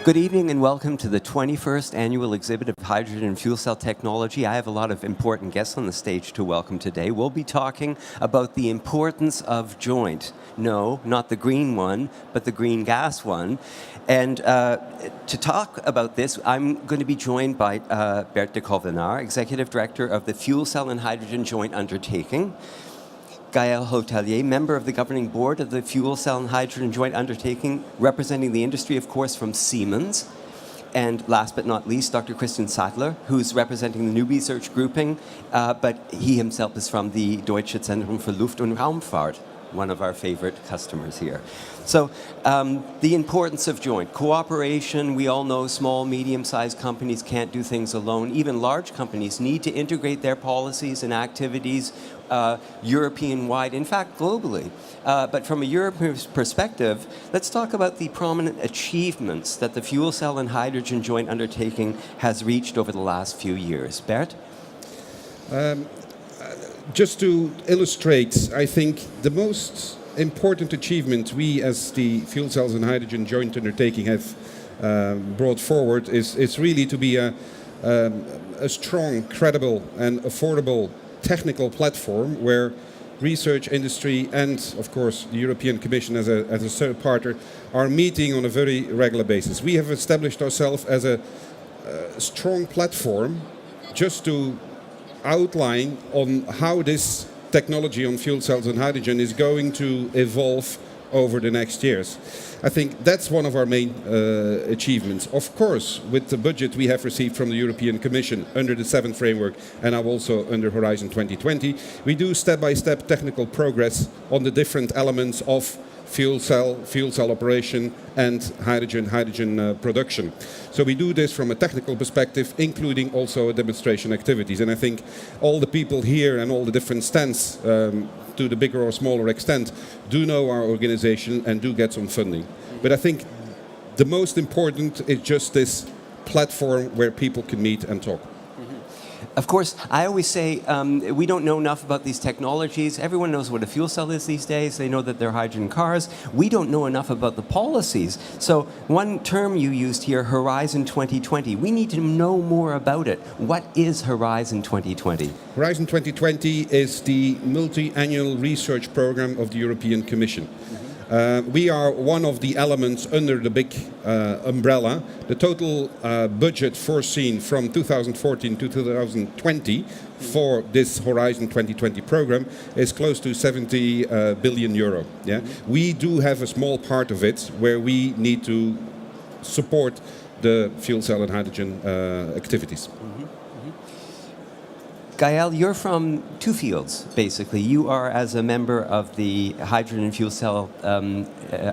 Good evening and welcome to the 21st Annual Exhibit of Hydrogen and Fuel Cell Technology. I have a lot of important guests on the stage to welcome today. We'll be talking about the importance of joint. No, not the green one, but the green gas one. And to talk about this, I'm going to be joined by Bert de Kovenaar, Executive Director of the Fuel Cell and Hydrogen Joint Undertaking. Gaël Hotelier, member of the governing board of the Fuel Cell and Hydrogen Joint Undertaking, representing the industry, of course, from Siemens. And last but not least, Dr. Christian Sattler, who's representing the new research grouping, but he himself is from the Deutsche Zentrum für Luft- und Raumfahrt, one of our favorite customers here. So the importance of joint cooperation. We all know small, medium-sized companies can't do things alone. Even large companies need to integrate their policies and activities European-wide, in fact, globally. But from a European perspective, let's talk about the prominent achievements that the Fuel Cell and Hydrogen Joint Undertaking has reached over the last few years. Bert? Just to illustrate, I think the most important achievement we as the Fuel Cells and Hydrogen Joint Undertaking have brought forward is really to be a strong, credible and affordable technical platform where research, industry and, of course, the European Commission as a third partner are meeting on a very regular basis. We have established ourselves as a strong platform just to outline on how this technology on fuel cells and hydrogen is going to evolve over the next years. I think that's one of our main achievements. Of course, with the budget we have received from the European Commission under the 7th framework and now also under Horizon 2020, we do step-by-step technical progress on the different elements of fuel cell operation and hydrogen production. So we do this from a technical perspective, including also demonstration activities. And I think all the people here and all the different stands, to the bigger or smaller extent, do know our organization and do get some funding. But I think the most important is just this platform where people can meet and talk. Of course, I always say we don't know enough about these technologies. Everyone knows what a fuel cell is these days. They know that they're hydrogen cars. We don't know enough about the policies. So one term you used here, Horizon 2020, we need to know more about it. What is Horizon 2020? Horizon 2020 is the multi-annual research program of the European Commission. We are one of the elements under the big umbrella. The total budget foreseen from 2014 to 2020 for this Horizon 2020 program is close to 70 billion euro. Yeah? We do have a small part of it where we need to support the fuel cell and hydrogen activities. Gaël, you're from two fields, basically. You are as a member of the hydrogen and fuel cell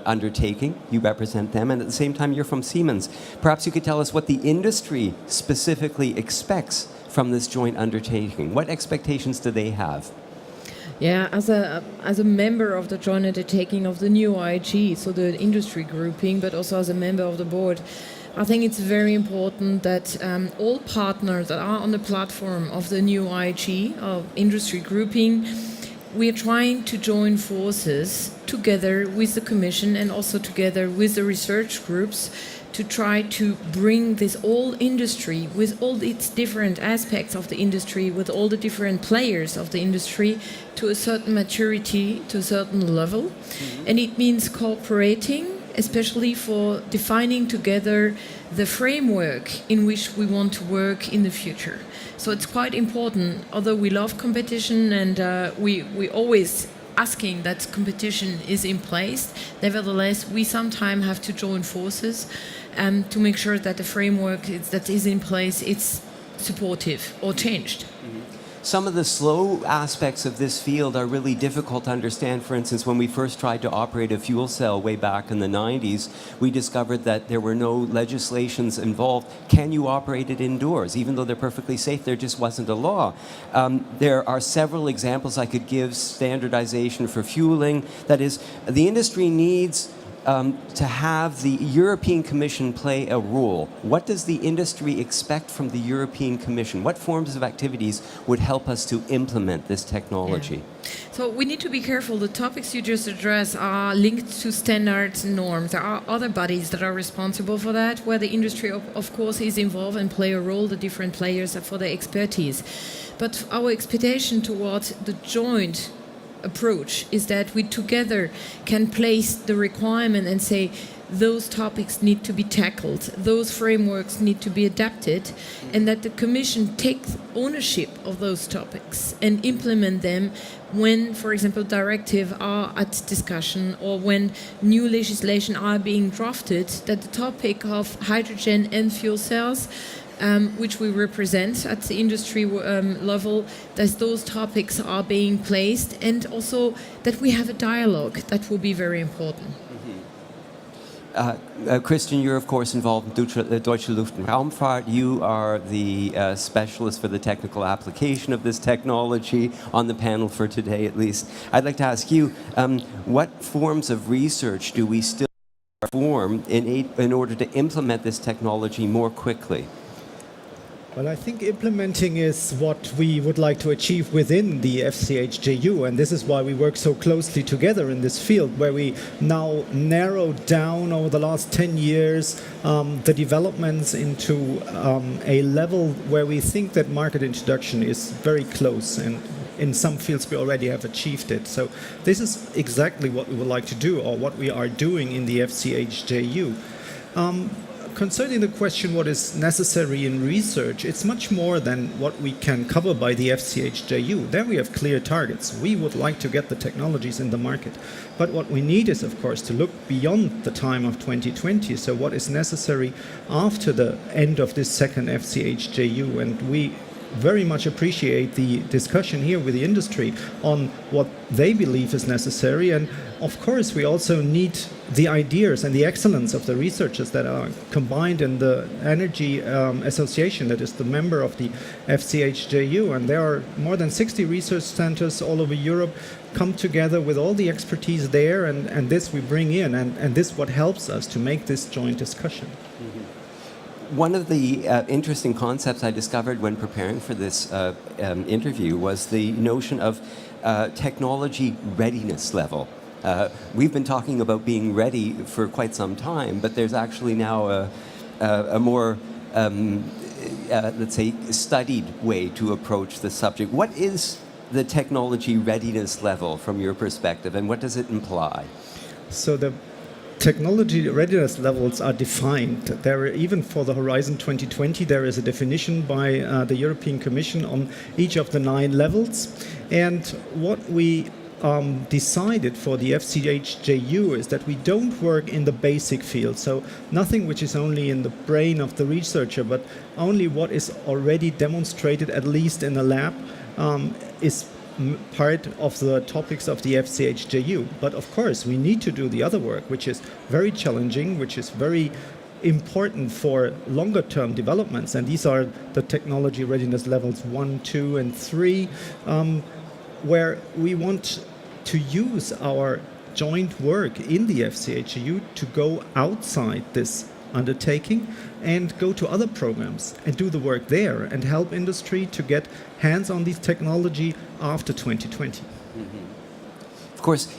undertaking. You represent them, and at the same time, you're from Siemens. Perhaps you could tell us what the industry specifically expects from this joint undertaking. What expectations do they have? Yeah, as a member of the joint undertaking of the new IG, so the industry grouping, but also as a member of the board, I think it's very important that all partners that are on the platform of the new IG, of industry grouping, we are trying to join forces together with the Commission and also together with the research groups to try to bring this whole industry with all its different aspects of the industry, with all the different players of the industry to a certain maturity, to a certain level. And it means cooperating, especially for defining together the framework in which we want to work in the future. So it's quite important, although we love competition and we always asking that competition is in place, nevertheless, we sometimes have to join forces to make sure that the framework that is in place is supportive or changed. Some of the slow aspects of this field are really difficult to understand. For instance, when we first tried to operate a fuel cell way back in the 90s, we discovered that there were no legislations involved. Can you operate it indoors? Even though they're perfectly safe, there just wasn't a law. There are several examples I could give, standardization for fueling. That is, the industry needs to have the European Commission play a role. What does the industry expect from the European Commission? What forms of activities would help us to implement this technology? Yeah. So we need to be careful. The topics you just addressed are linked to standards and norms. There are other bodies that are responsible for that, where the industry, of course, is involved and play a role, the different players for their expertise. But our expectation towards the joint approach is that we together can place the requirement and say those topics need to be tackled, those frameworks need to be adapted, and that the Commission takes ownership of those topics and implement them when, for example, directives are at discussion or when new legislation are being drafted, that the topic of hydrogen and fuel cells which we represent at the industry level, that those topics are being placed, and also that we have a dialogue. That will be very important. Christian, you're of course involved in Deutsche Luft- und Raumfahrt. You are the specialist for the technical application of this technology on the panel for today, at least. I'd like to ask you, what forms of research do we still perform in order to implement this technology more quickly? Well, I think implementing is what we would like to achieve within the FCHJU, and this is why we work so closely together in this field, where we now narrow down over the last 10 years the developments into a level where we think that market introduction is very close, and in some fields we already have achieved it. So this is exactly what we would like to do, or what we are doing in the FCHJU. Concerning the question what is necessary in research, it's much more than what we can cover by the FCHJU. There we have clear targets. We would like to get the technologies in the market. But what we need is, of course, to look beyond the time of 2020. So what is necessary after the end of this second FCHJU? And we very much appreciate the discussion here with the industry on what they believe is necessary. And of course, we also need the ideas and the excellence of the researchers that are combined in the Energy Association, that is the member of the FCHJU. And there are more than 60 research centers all over Europe come together with all the expertise there. And this we bring in. And this what helps us to make this joint discussion. Mm-hmm. One of the interesting concepts I discovered when preparing for this interview was the notion of technology readiness level. We've been talking about being ready for quite some time, but there's actually now a more, let's say, studied way to approach the subject. What is the technology readiness level from your perspective, and what does it imply? So the technology readiness levels are defined. There, even for the Horizon 2020, there is a definition by the European Commission on each of the 9 levels. And what we decided for the FCHJU is that we don't work in the basic field. So nothing which is only in the brain of the researcher, but only what is already demonstrated, at least in the lab, is part of the topics of the FCHJU. But of course, we need to do the other work, which is very challenging, which is very important for longer term developments. And these are the technology readiness levels 1, 2, and 3, where we want to use our joint work in the FCHJU to go outside this undertaking and go to other programs and do the work there and help industry to get hands on this technology after 2020. Mm-hmm. Of course,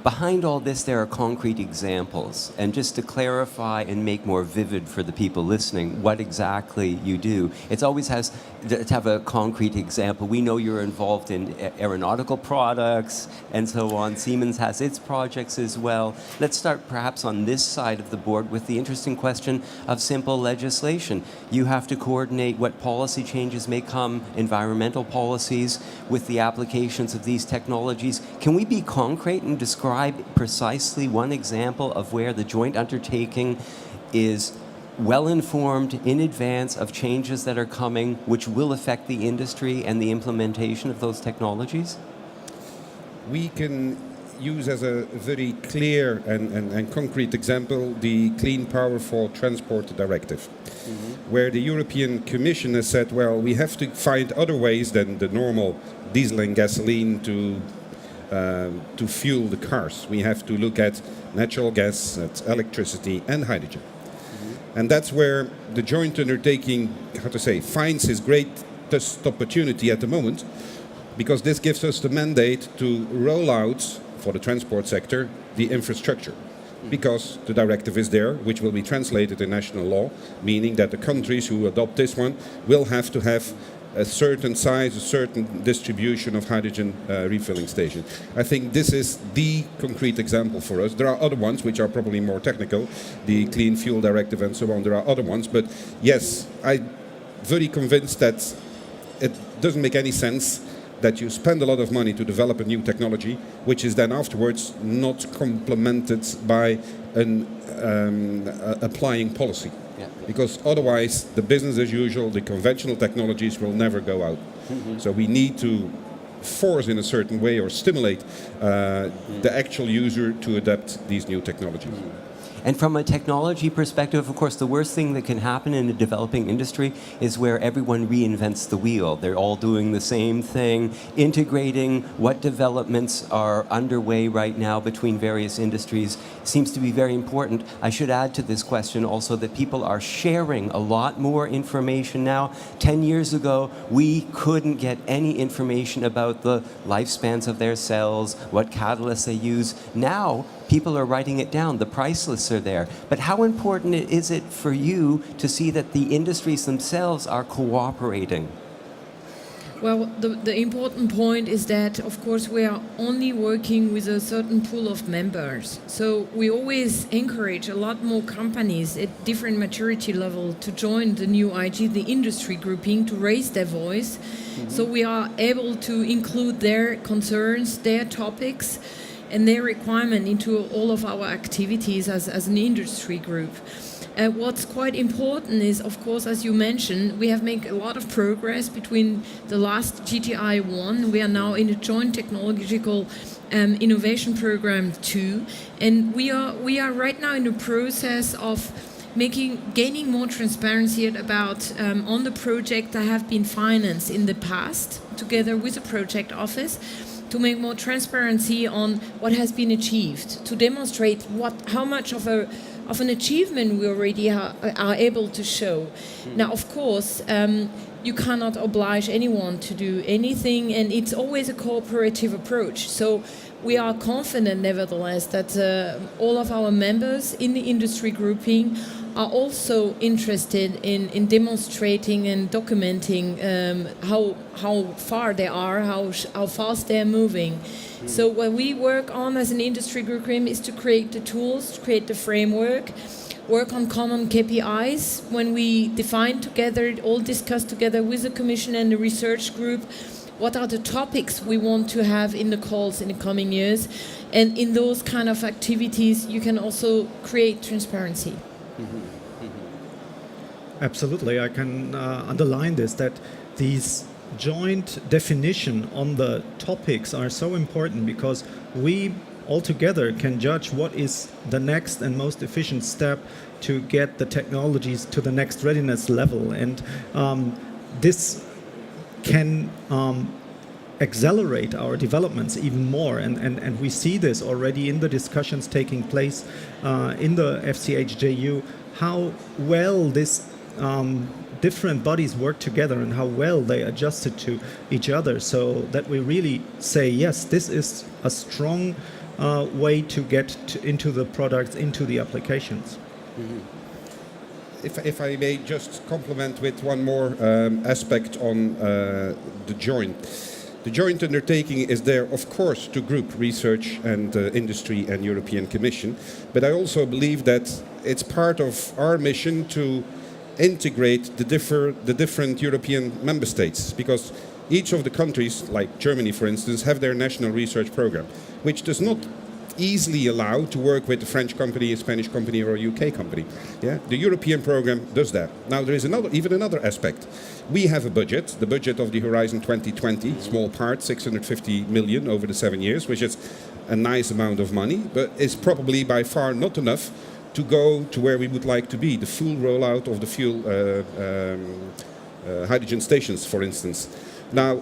behind all this, there are concrete examples. And just to clarify and make more vivid for the people listening what exactly you do, it always has to have a concrete example. We know you're involved in aeronautical products and so on. Siemens has its projects as well. Let's start perhaps on this side of the board with the interesting question of simple legislation. You have to coordinate what policy changes may come, environmental policies, with the applications of these technologies. Can we be concrete and describe precisely one example of where the joint undertaking is well-informed in advance of changes that are coming, which will affect the industry and the implementation of those technologies? We can use as a very clear and concrete example the Clean Power for Transport Directive, where the European Commission has said, well, we have to find other ways than the normal diesel and gasoline to to fuel the cars. We have to look at natural gas, at electricity and hydrogen. And that's where the joint undertaking, finds its greatest opportunity at the moment, because this gives us the mandate to roll out, for the transport sector, the infrastructure. Because the directive is there, which will be translated in national law, meaning that the countries who adopt this one will have to have a certain size, a certain distribution of hydrogen refilling stations. I think this is the concrete example for us. There are other ones which are probably more technical, the Clean Fuel Directive and so on. There are other ones, but yes, I'm very convinced that it doesn't make any sense that you spend a lot of money to develop a new technology, which is then afterwards not complemented by an applying policy. Yeah. Because otherwise, the business as usual, the conventional technologies will never go out. So we need to force in a certain way or stimulate the actual user to adapt these new technologies. And from a technology perspective, of course, the worst thing that can happen in a developing industry is where everyone reinvents the wheel. They're all doing the same thing, integrating what developments are underway right now between various industries seems to be very important. I should add to this question also that people are sharing a lot more information now. 10 years ago, we couldn't get any information about the lifespans of their cells, what catalysts they use. Now, people are writing it down. The price lists are there. But how important is it for you to see that the industries themselves are cooperating? Well, the important point is that, of course, we are only working with a certain pool of members. So we always encourage a lot more companies at different maturity level to join the new IG, the industry grouping, to raise their voice. So we are able to include their concerns, their topics, and their requirement into all of our activities as an industry group. What's quite important is, of course, as you mentioned, we have made a lot of progress between the last GTI 1. We are now in a joint technological innovation program 2, and we are right now in the process of gaining more transparency about on the project that have been financed in the past, together with the project office, to make more transparency on what has been achieved, to demonstrate how much of an achievement we already are able to show. Now, of course, you cannot oblige anyone to do anything, and it's always a cooperative approach. So we are confident, nevertheless, that all of our members in the industry grouping are also interested in demonstrating and documenting how far they are, how fast they're moving. So what we work on as an industry grouping is to create the tools, to create the framework, work on common KPIs. When we define together, all discuss together with the Commission and the research group, what are the topics we want to have in the calls in the coming years. And in those kind of activities, you can also create transparency. Absolutely, I can underline this, that these joint definition on the topics are so important, because we all together can judge what is the next and most efficient step to get the technologies to the next readiness level. And this can accelerate our developments even more, and we see this already in the discussions taking place in the FCHJU, how well this different bodies work together and how well they adjusted to each other, so that we really say, yes, this is a strong way to get into the products, into the applications. If I may just complement with one more aspect on the joint. The joint undertaking is there, of course, to group research and industry and European Commission, but I also believe that it's part of our mission to integrate the different European member states, because each of the countries, like Germany for instance, have their national research program, which does not easily allow to work with a French company, a Spanish company or a UK company. Yeah? The European program does that. Now there is even another aspect. We have a budget, the budget of the Horizon 2020, small part, 650 million over the 7 years, which is a nice amount of money, but is probably by far not enough to go to where we would like to be, the full rollout of the fuel hydrogen stations, for instance. Now,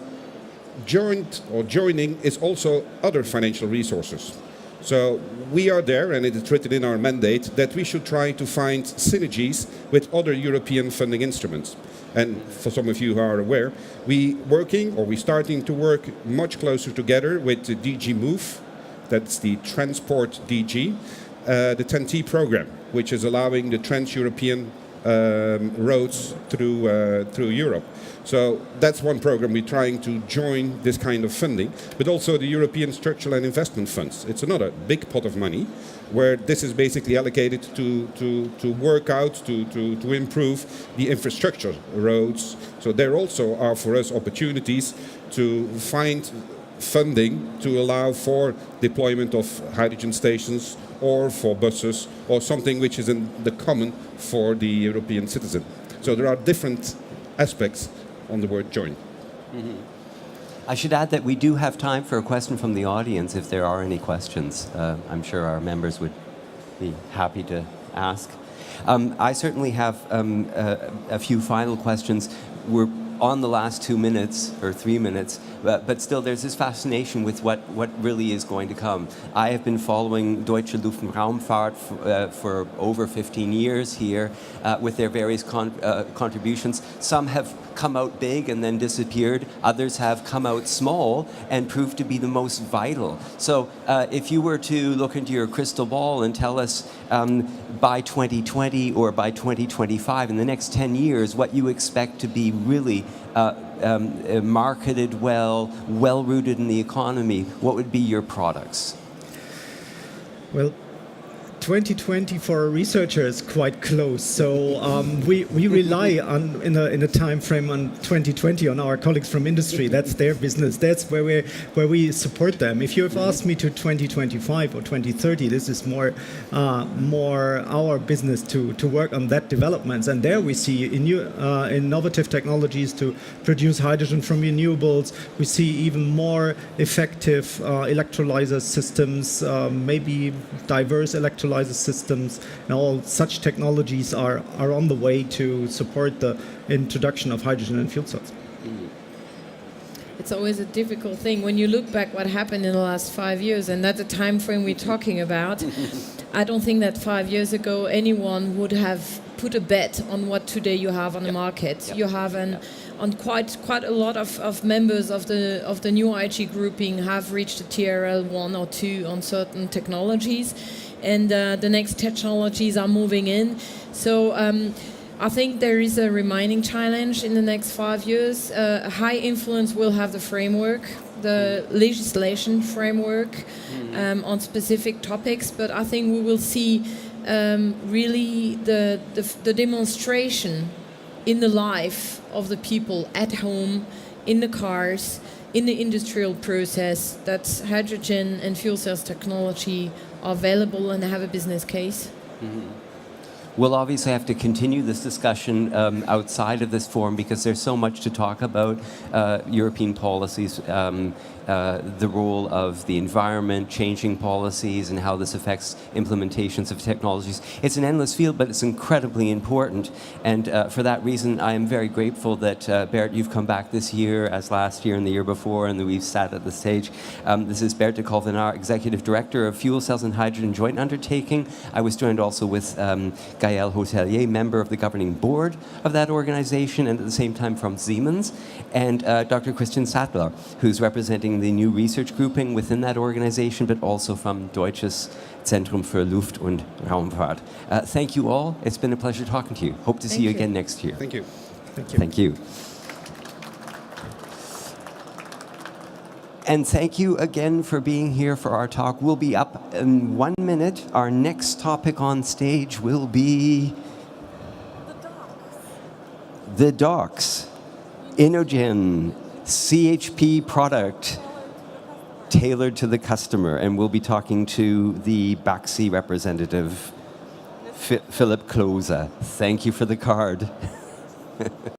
joining is also other financial resources. So we are there, and it is written in our mandate that we should try to find synergies with other European funding instruments. And for some of you who are aware, we're starting to work much closer together with the DG Move, that's the Transport DG, the 10T program, which is allowing the trans-European roads through Europe. So that's one program we're trying to join this kind of funding, but also the European Structural and Investment Funds. It's another big pot of money where this is basically allocated to work out, to improve the infrastructure, roads. So there also are for us opportunities to find funding to allow for deployment of hydrogen stations or for buses or something which is in the common for the European citizen. So there are different aspects on the word join. Mm-hmm. I should add that we do have time for a question from the audience if there are any questions. I'm sure our members would be happy to ask. I certainly have a few final questions. We're on the last 2 minutes or 3 minutes, but still there's this fascination with what really is going to come. I have been following Deutsche Luft- und Raumfahrt for over 15 years here with their various contributions. Some have come out big and then disappeared. Others have come out small and proved to be the most vital. So if you were to look into your crystal ball and tell us by 2020 or by 2025, in the next 10 years, what you expect to be really marketed well-rooted in the economy, what would be your products? Well, 2020 for a researcher is quite close, so we rely on in a time frame on 2020 on our colleagues from industry. That's their business. That's where we support them. If you have asked me to 2025 or 2030, this is more our business to work on that developments. And there we see innovative technologies to produce hydrogen from renewables. We see even more effective electrolyzer systems, maybe diverse electrolyzer systems, and all such technologies are on the way to support the introduction of hydrogen and fuel cells. It's always a difficult thing when you look back what happened in the last 5 years, and that's the time frame we're talking about. I don't think that 5 years ago anyone would have put a bet on what today you have on the market. You have on quite a lot of members of the new IG grouping have reached the TRL 1 or 2 on certain technologies, and the next technologies are moving in. So I think there is a remaining challenge in the next 5 years. High influence will have the framework, the legislation framework on specific topics, but I think we will see really the demonstration in the life of the people at home, in the cars, in the industrial process, that hydrogen and fuel cells technology are available and have a business case. Mm-hmm. We'll obviously have to continue this discussion outside of this forum because there's so much to talk about, European policies, the role of the environment, changing policies, and how this affects implementations of technologies. It's an endless field, but it's incredibly important. And for that reason, I am very grateful that, Bert, you've come back this year, as last year and the year before, and that we've sat at the stage. This is Bert de Colvenaar, Executive Director of Fuel Cells and Hydrogen Joint Undertaking. I was joined also with Gaël Hotelier, member of the governing board of that organization, and at the same time from Siemens, and Dr. Christian Sattler, who's representing the new research grouping within that organization, but also from Deutsches Zentrum für Luft- und Raumfahrt. Thank you all. It's been a pleasure talking to you. Hope to see you again next year. Thank you. Thank you. Thank you. And thank you again for being here for our talk. We'll be up in 1 minute. Our next topic on stage will be the docks. Inogen, CHP product tailored to the customer. And we'll be talking to the Baxi representative, Philip Klose. Thank you for the card.